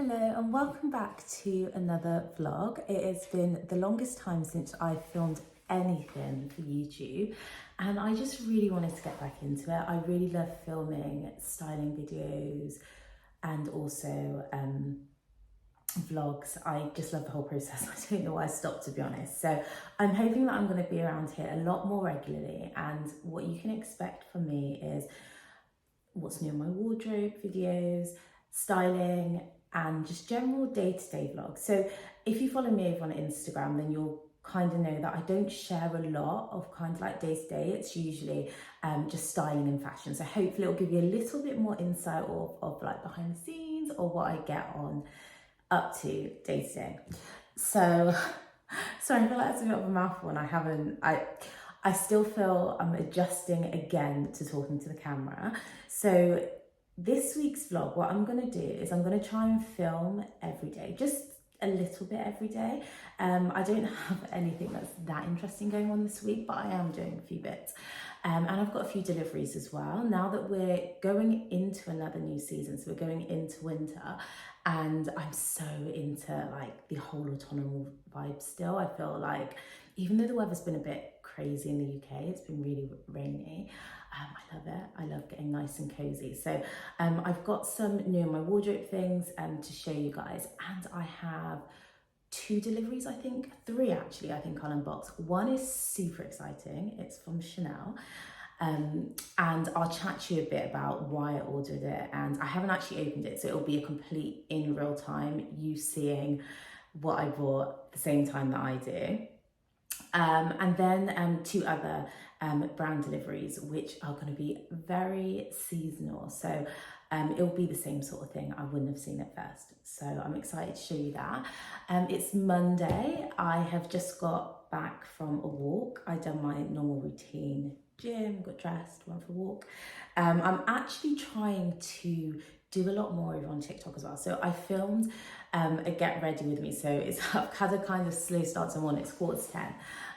Hello and welcome back to another vlog. It has been the longest time since I filmed anything for YouTube and I just really wanted to get back into it. I really love filming styling videos and also vlogs. I just love the whole process. I don't know why I stopped, to be honest. So I'm hoping that I'm going to be around here a lot more regularly, and what you can expect from me is what's new in my wardrobe videos, styling, and just general day-to-day vlogs. So if you follow me over on Instagram, then you'll kind of know that I don't share a lot of kind of like day-to-day. It's usually just styling and fashion. So hopefully it'll give you a little bit more insight of like behind the scenes or what I get on up to day-to-day. So sorry, I feel like that's a bit of a mouthful and I still feel I'm adjusting again to talking to the camera. So this week's vlog, what I'm going to do is I'm going to try and film every day, just a little bit every day. I don't have anything that's that interesting going on this week, but I am doing a few bits. And I've got a few deliveries as well. Now that we're going into another new season, so we're going into winter, and I'm so into like the whole autumnal vibe still. I feel like even though the weather's been a bit crazy in the UK, it's been really rainy, I love it. I love getting nice and cozy. So I've got some new in my wardrobe things to show you guys, and I have 2 deliveries, I think 3 actually, I think I'll unbox. One is super exciting, it's from Chanel, and I'll chat to you a bit about why I ordered it, and I haven't actually opened it, so it'll be a complete in real time, you seeing what I bought the same time that I do. And then 2 other brand deliveries, which are going to be very seasonal. So it'll be the same sort of thing. I wouldn't have seen it first. So I'm excited to show you that. It's Monday. I have just got back from a walk. I've done my normal routine, gym, got dressed, went for a walk. I'm actually trying to do a lot more over on TikTok as well. So I filmed a get ready with me. So I've had a kind of slow start to morning. It's 9:45.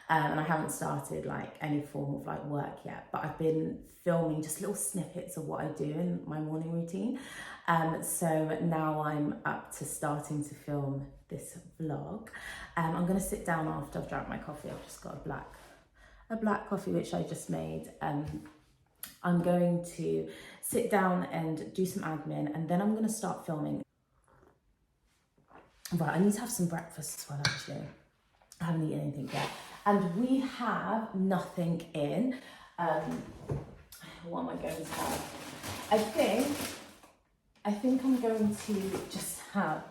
And I haven't started like any form of like work yet, but I've been filming just little snippets of what I do in my morning routine. So now I'm up to starting to film this vlog. I'm gonna sit down after I've drank my coffee. I've just got a black coffee, which I just made. I'm going to sit down and do some admin, and then I'm gonna start filming. Right, I need to have some breakfast as well, actually. I haven't eaten anything yet. And we have nothing in. What am I going to have? I think I'm going to just have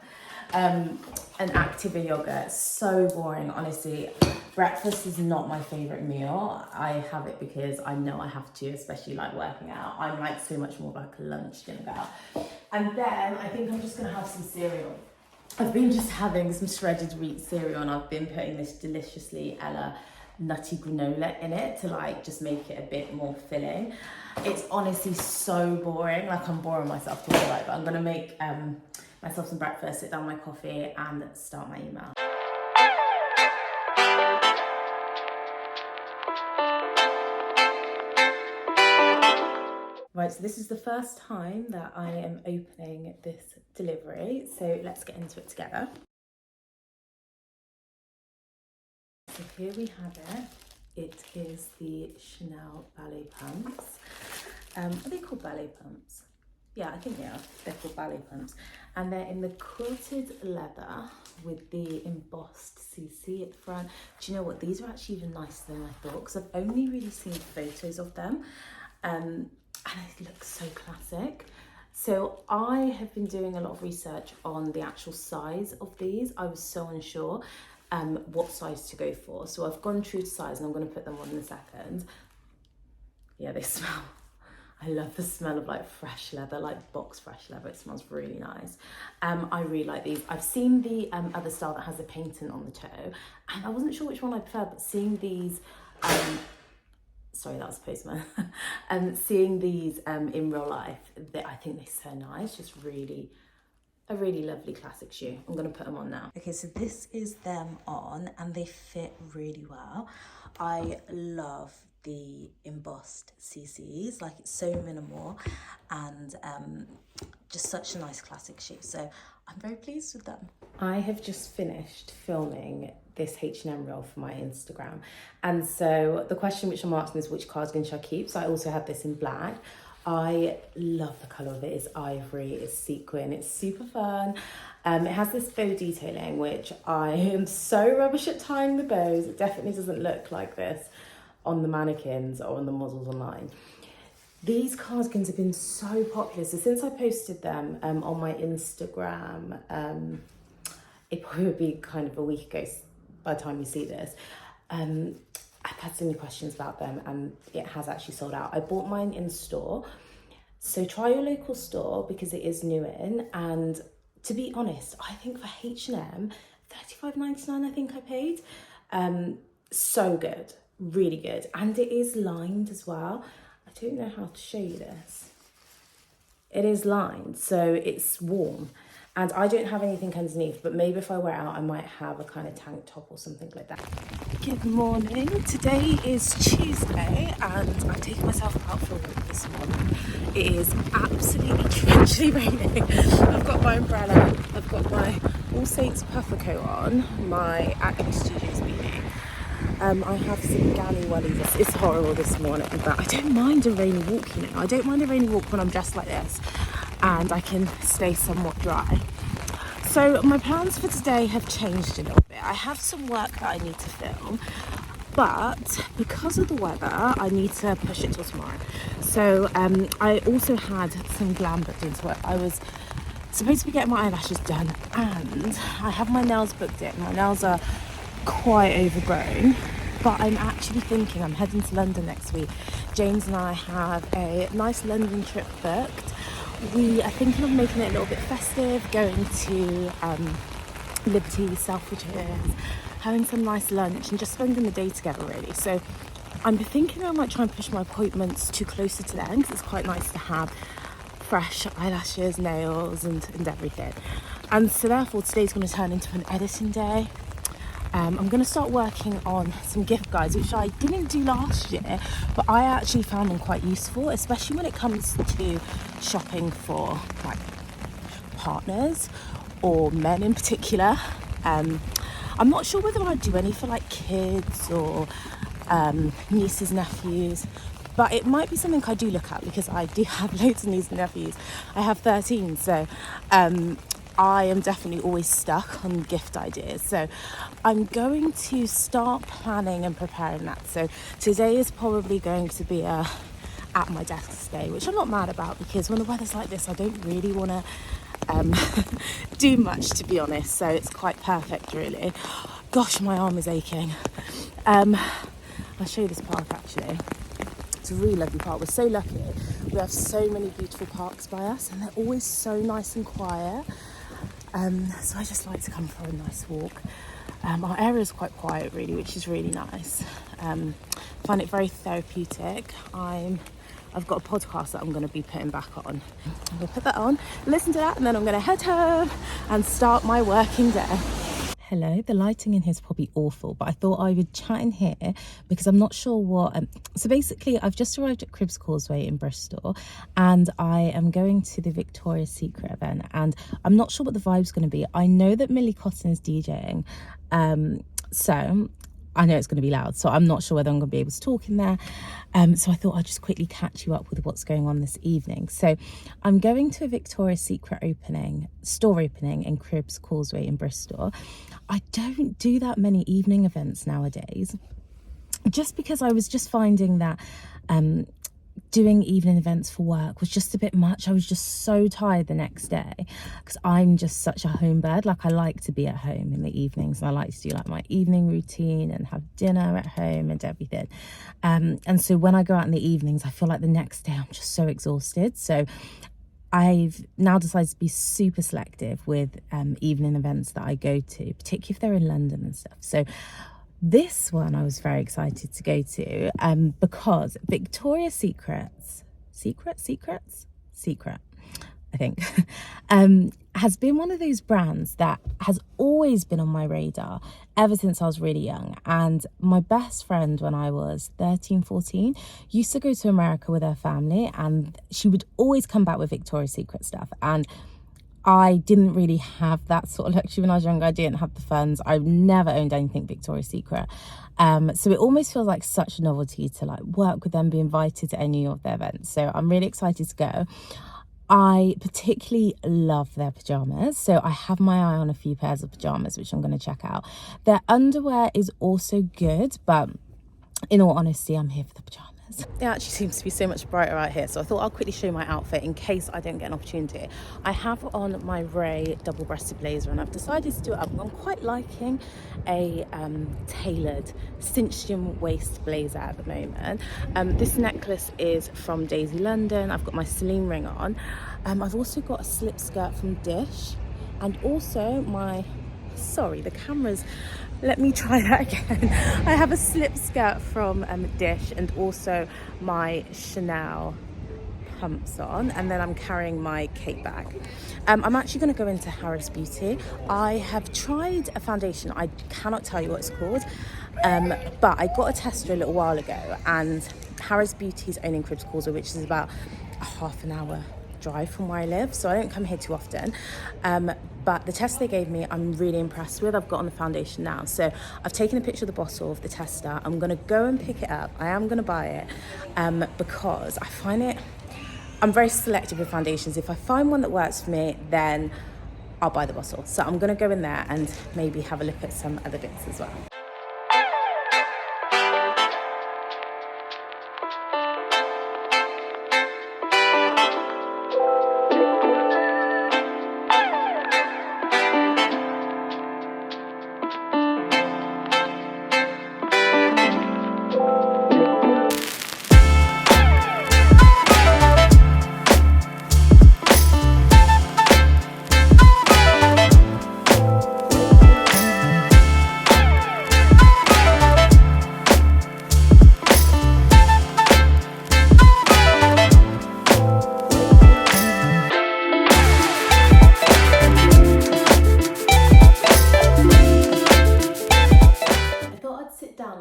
an Activia yogurt. It's so boring, honestly. Breakfast is not my favourite meal. I have it because I know I have to, especially like working out. I'm like so much more like a lunch dinner girl. And then I think I'm just going to have some cereal. I've been just having some shredded wheat cereal, and I've been putting this deliciously Ella nutty granola in it to like just make it a bit more filling. It's honestly so boring, like I'm boring myself to all right, but I'm gonna make myself some breakfast, sit down my coffee and start my email. Right, so this is the first time that I am opening this delivery, so let's get into it together. So here we have it. It is the Chanel ballet pumps. Are they called ballet pumps? Yeah, I think they are. They're called ballet pumps. And they're in the quilted leather with the embossed CC at the front. Do you know what? These are actually even nicer than I thought, because I've only really seen photos of them. And it looks so classic. So I have been doing a lot of research on the actual size of these. I was so unsure what size to go for. So I've gone true to size, and I'm going to put them on in a second. Yeah, they smell. I love the smell of like fresh leather, like box fresh leather. It smells really nice. I really like these. I've seen the other style that has a patent on the toe, and I wasn't sure which one I preferred, but seeing these, sorry, that was the postman. Seeing these in real life, I think they're so nice. Just really, a really lovely classic shoe. I'm gonna put them on now. Okay, so this is them on, and they fit really well. I love the embossed CCs. Like, it's so minimal and just such a nice classic shoe. So I'm very pleased with them. I have just finished filming this H&M reel for my Instagram. And so the question which I'm asking is, which cardigan should I keep? So I also have this in black. I love the colour of it. It's ivory, it's sequin, it's super fun. It has this bow detailing, which I am so rubbish at tying the bows. It definitely doesn't look like this on the mannequins or on the models online. These cardigans have been so popular. So since I posted them on my Instagram, it probably would be kind of a week ago by the time you see this. I've had so many questions about them and it has actually sold out. I bought mine in store. So try your local store because it is new in. And to be honest, I think for H&M, $35.99 I think I paid. So good, really good. And it is lined as well. I don't know how to show you this. It is lined, so it's warm. And I don't have anything underneath, but maybe if I wear it out, I might have a kind of tank top or something like that. Good morning. Today is Tuesday and I'm taking myself out for a walk this morning. It is absolutely torrentially raining. I've got my umbrella, I've got my All Saints puffer coat on, my Acne Studios beanie. I have some galley wellies. It's horrible this morning, but I don't mind a rainy walk, you know. I don't mind a rainy walk when I'm dressed like this and I can stay somewhat dry. So my plans for today have changed a little bit. I have some work that I need to film, but because of the weather, I need to push it till tomorrow. So I also had some glam booked into work. I was supposed to be getting my eyelashes done and I have my nails booked in. My nails are quite overgrown, but I'm actually thinking I'm heading to London next week. James and I have a nice London trip booked. We are thinking of making it a little bit festive, going to Liberty, Selfridges, having some nice lunch and just spending the day together really. So I'm thinking I might try and push my appointments to closer to then because it's quite nice to have fresh eyelashes, nails and everything. And so therefore today's going to turn into an editing day. I'm going to start working on some gift guides, which I didn't do last year, but I actually found them quite useful, especially when it comes to shopping for like partners or men in particular. I'm not sure whether I'd do any for like kids or nieces, nephews, but it might be something I do look at because I do have loads of nieces and nephews. I have 13, so I am definitely always stuck on gift ideas. So I'm going to start planning and preparing that. So today is probably going to be a at my desk day, which I'm not mad about because when the weather's like this, I don't really want to do much, to be honest. So it's quite perfect, really. Gosh, my arm is aching. I'll show you this park actually. It's a really lovely park. We're so lucky. We have so many beautiful parks by us and they're always so nice and quiet. So I just like to come for a nice walk. Our area is quite quiet really, which is really nice. I find it very therapeutic. I've got a podcast that I'm going to be putting back on. I'm going to put that on, listen to that, and then I'm going to head home and start my working day. Hello, the lighting in here is probably awful, but I thought I would chat in here because I'm not sure what... so basically, I've just arrived at Cribs Causeway in Bristol and I am going to the Victoria's Secret event and I'm not sure what the vibe's going to be. I know that Millie Cotton is DJing, so I know it's going to be loud, so I'm not sure whether I'm going to be able to talk in there. So I thought I'd just quickly catch you up with what's going on this evening. So I'm going to a Victoria's Secret store opening in Cribs Causeway in Bristol. I don't do that many evening events nowadays, just because I was just finding that doing evening events for work was just a bit much. I was just so tired the next day because I'm just such a home bird. Like, I like to be at home in the evenings and I like to do like my evening routine and have dinner at home and everything. And so when I go out in the evenings, I feel like the next day I'm just so exhausted. So I've now decided to be super selective with evening events that I go to, particularly if they're in London and stuff. So this one I was very excited to go to Because Victoria's Secret, I I think, has been one of those brands that has always been on my radar ever since I was really young. And my best friend, when I was 13, 14, used to go to America with her family, and she would always come back with Victoria's Secret stuff. And I didn't really have that sort of luxury when I was younger. I didn't have the funds. I've never owned anything Victoria's Secret. So it almost feels like such a novelty to like work with them, be invited to any of their events. So I'm really excited to go. I particularly love their pyjamas. So I have my eye on a few pairs of pyjamas, which I'm going to check out. Their underwear is also good, but in all honesty, I'm here for the pyjamas. It actually seems to be so much brighter out here, so I thought I'll quickly show you my outfit in case I don't get an opportunity. I have on my Ray double-breasted blazer, and I've decided to do it up. I'm quite liking a tailored cinched waist blazer at the moment. This necklace is from Daisy London. I've got my Celine ring on. I've also got a slip skirt from Dish, and also my... Sorry, the camera's... Let me try that again. I have a slip skirt from Dish, and also my Chanel pumps on, and then I'm carrying my Kate bag. I'm actually going to go into Harrods Beauty. I have tried a foundation. I cannot tell you what it's called, but I got a tester a little while ago, and Harrods Beauty's owning Cribs Causeway, which is about a half an hour drive from where I live, so I don't come here too often, but the test they gave me I'm really impressed with. I've got on the foundation now, so I've taken a picture of the bottle of the tester. I'm gonna go and pick it up. I am gonna buy it because I find it, I'm very selective with foundations. If I find one that works for me, then I'll buy the bottle. So I'm gonna go in there and maybe have a look at some other bits as well.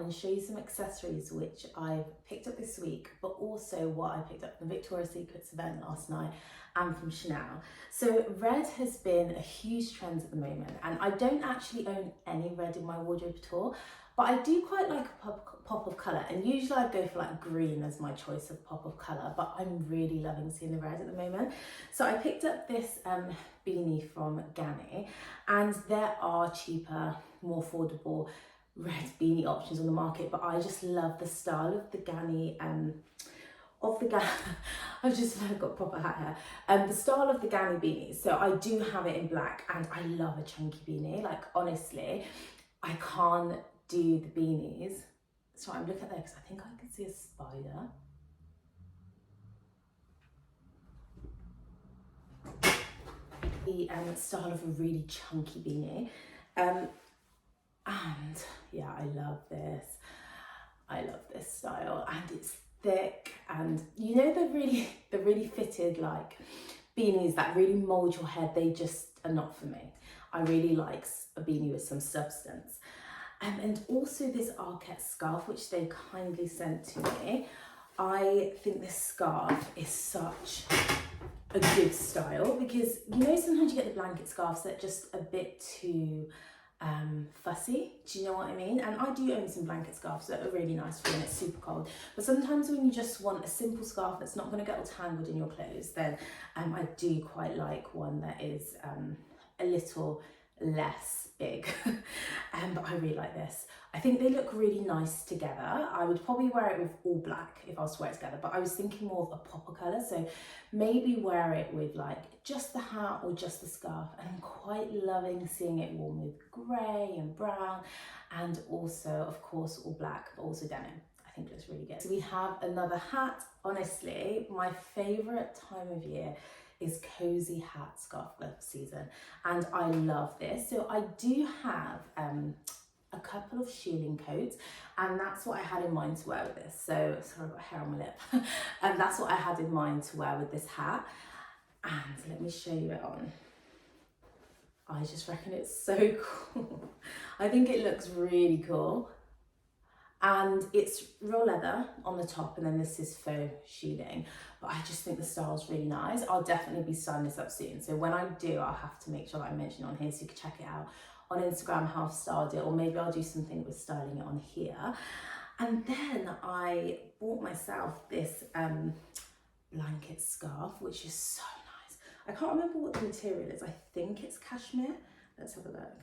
And show you some accessories which I've picked up this week, but also what I picked up from the Victoria's Secret's event last night and from Chanel. So red has been a huge trend at the moment, and I don't actually own any red in my wardrobe at all, but I do quite like a pop of colour, and usually I'd go for like green as my choice of pop of colour, but I'm really loving seeing the red at the moment. So I picked up this beanie from Ganni, and there are cheaper, more affordable red beanie options on the market, but I just love the style of the Ganni I've just got proper hat hair. The style of the Ganni beanies. So I do have it in black, and I love a chunky beanie. Like honestly, I can't do the beanies. So I'm looking at there because I think I can see a spider. The style of a really chunky beanie. And yeah, I love this. I love this style, and it's thick, and you know the really fitted like beanies that really mold your head, they just are not for me. I really like a beanie with some substance. And also this Arquette scarf, which they kindly sent to me. I think this scarf is such a good style, because you know sometimes you get the blanket scarves that are just a bit too fussy, do you know what I mean? And I do own some blanket scarves that are really nice for when it's super cold, but sometimes when you just want a simple scarf that's not going to get all tangled in your clothes, then I do quite like one that is a little less big. But I really like this. I think they look really nice together. I would probably wear it with all black if I was to wear it together, but I was thinking more of a popper colour, so maybe wear it with like just the hat or just the scarf. And I'm quite loving seeing it worn with grey and brown, and also of course all black, but also denim. I think it looks really good. So we have another hat. Honestly, my favourite time of year is cozy hat scarf glove season, and I love this. So I do have a couple of shearling coats, and that's what I had in mind to wear with this. So sorry, I've got hair on my lip. And that's what I had in mind to wear with this hat. And let me show you it on. I just reckon it's so cool. I think it looks really cool. And it's real leather on the top, and then this is faux sheathing. But I just think the style's really nice. I'll definitely be styling this up soon. So when I do, I'll have to make sure that I mention it on here so you can check it out on Instagram how I've styled it, or maybe I'll do something with styling it on here. And then I bought myself this blanket scarf, which is so nice. I can't remember what the material is. I think it's cashmere. Let's have a look.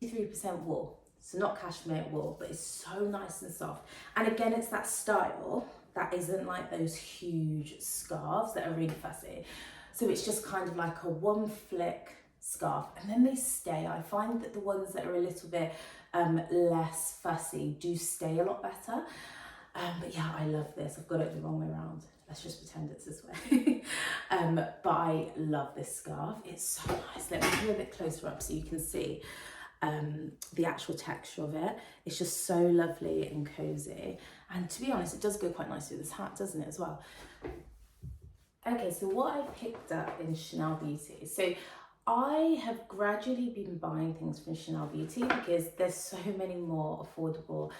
3% wool, so not cashmere wool, but it's so nice and soft. And again, it's that style that isn't like those huge scarves that are really fussy. So it's just kind of like a one flick scarf, and then they stay. I find that the ones that are a little bit less fussy do stay a lot better. But yeah, I love this. I've got it the wrong way around. Let's just pretend it's this way. But I love this scarf. It's so nice. Let me come a bit closer up so you can see the actual texture of it. It's just so lovely and cozy. And to be honest, it does go quite nicely with this hat, doesn't it, as well? Okay, so what I picked up in Chanel Beauty. So I have gradually been buying things from Chanel Beauty because there's so many more affordable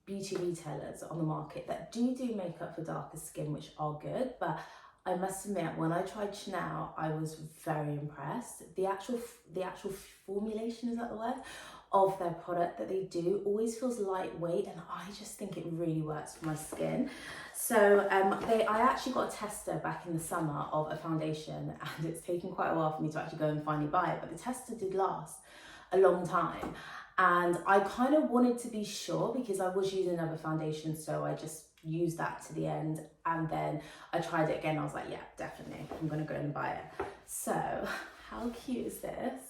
beauty retailers on the market that do makeup for darker skin, which are good. But I must admit, when I tried Chanel, I was very impressed. The actual formulation, is that the word, of their product that they do always feels lightweight, and I just think it really works for my skin. So I actually got a tester back in the summer of a foundation, and it's taken quite a while for me to actually go and finally buy it, but the tester did last a long time. And I kind of wanted to be sure because I was using another foundation, so I just used that to the end, and then I tried it again. I was like, yeah, definitely, I'm gonna go and buy it. So how cute is this?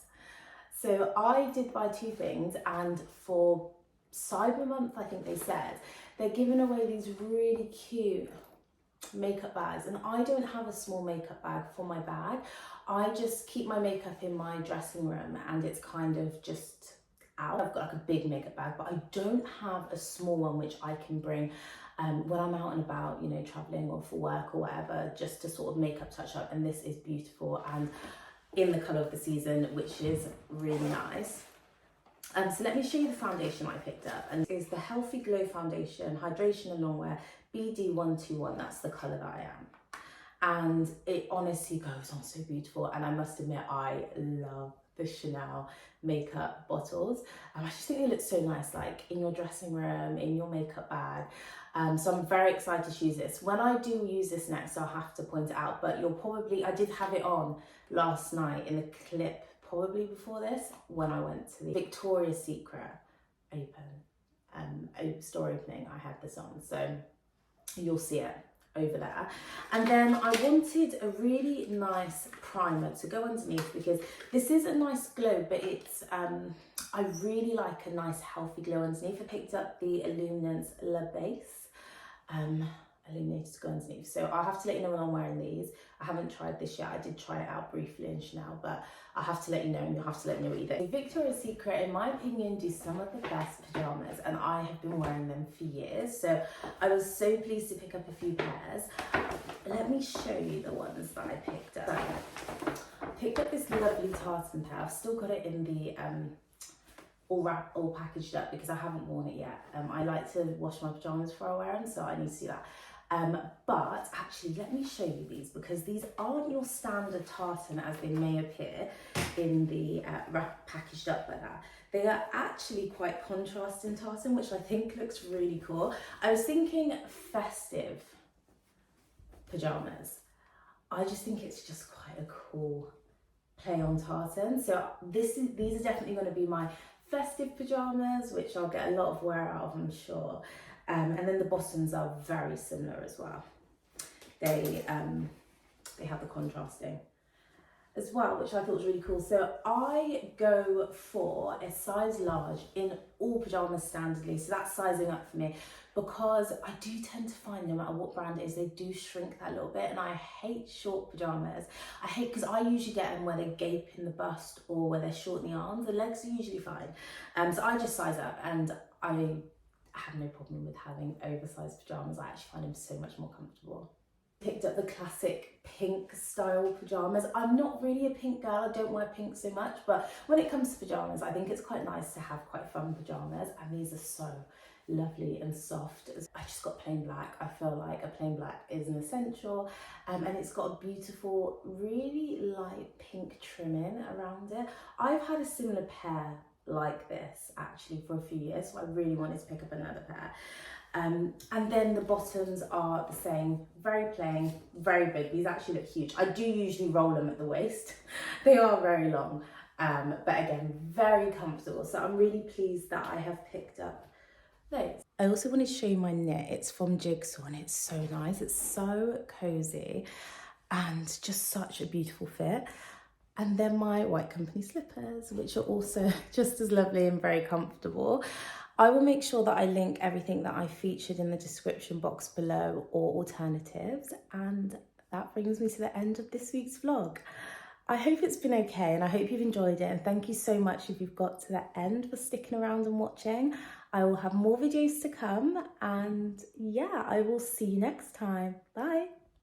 So I did buy two things, and for Cyber Month, I think they said, they're giving away these really cute makeup bags, and I don't have a small makeup bag for my bag. I just keep my makeup in my dressing room, and it's kind of just out. I've got like a big makeup bag, but I don't have a small one which I can bring when I'm out and about, you know, traveling or for work or whatever, just to sort of makeup touch up. And this is beautiful and in the colour of the season, which is really nice. So let me show you the foundation I picked up, and it's the Healthy Glow Foundation Hydration and Longwear BD121. That's the colour that I am, and it honestly goes on so beautiful. And I must admit, I love the Chanel makeup bottles. I just think they look so nice, like in your dressing room, in your makeup bag. So I'm very excited to use this. When I do use this next, I'll have to point it out, but you'll probably, I did have it on last night in the clip, probably before this, when I went to the Victoria's Secret store opening, I had this on. So you'll see it over there. And then I wanted a really nice primer to go underneath, because this is a nice glow, but it's I really like a nice healthy glow underneath. I picked up the Illuminance La Base illuminated to go underneath, so I'll have to let you know when I'm wearing these. I haven't tried this yet. I did try it out briefly in Chanel, but I'll have to let you know, and you'll have to let me know what you think. Victoria's Secret, in my opinion, do some of the best pyjamas, and I have been wearing them for years, so I was so pleased to pick up a few pairs. Let me show you the ones that I picked up. I picked up this lovely tartan pair. I've still got it in the all packaged up because I haven't worn it yet. I like to wash my pyjamas before I wear them, so I need to do that. But actually, let me show you these, because these aren't your standard tartan as they may appear in the packaged up like that. They are actually quite contrasting tartan, which I think looks really cool. I was thinking festive pyjamas. I just think it's just quite a cool play on tartan. So these are definitely going to be my festive pyjamas, which I'll get a lot of wear out of, I'm sure. And then the bottoms are very similar as well. They have the contrasting as well, which I thought was really cool. So I go for a size large in all pyjamas standardly. So that's sizing up for me, because I do tend to find no matter what brand it is, they do shrink that a little bit. And I hate short pyjamas. I hate, because I usually get them where they gape in the bust or where they're short in the arms. The legs are usually fine. So I just size up, and I have no problem with having oversized pyjamas. I actually find them so much more comfortable. Picked up the classic pink style pyjamas. I'm not really a pink girl, I don't wear pink so much, but when it comes to pyjamas, I think it's quite nice to have quite fun pyjamas, and these are so lovely and soft. I just got plain black. I feel like a plain black is an essential, and it's got a beautiful, really light pink trimming around it. I've had a similar pair like this actually for a few years, so I really wanted to pick up another pair. And then the bottoms are the same, very plain, very big. These actually look huge. I do usually roll them at the waist. They are very long, but again, very comfortable. So I'm really pleased that I have picked up those. I also wanted to show you my knit. It's from Jigsaw and it's so nice. It's so cozy and just such a beautiful fit. And then my White Company slippers, which are also just as lovely and very comfortable. I will make sure that I link everything that I featured in the description box below, or alternatives. And that brings me to the end of this week's vlog. I hope it's been okay and I hope you've enjoyed it, and thank you so much if you've got to the end for sticking around and watching. I will have more videos to come, and yeah, I will see you next time. Bye.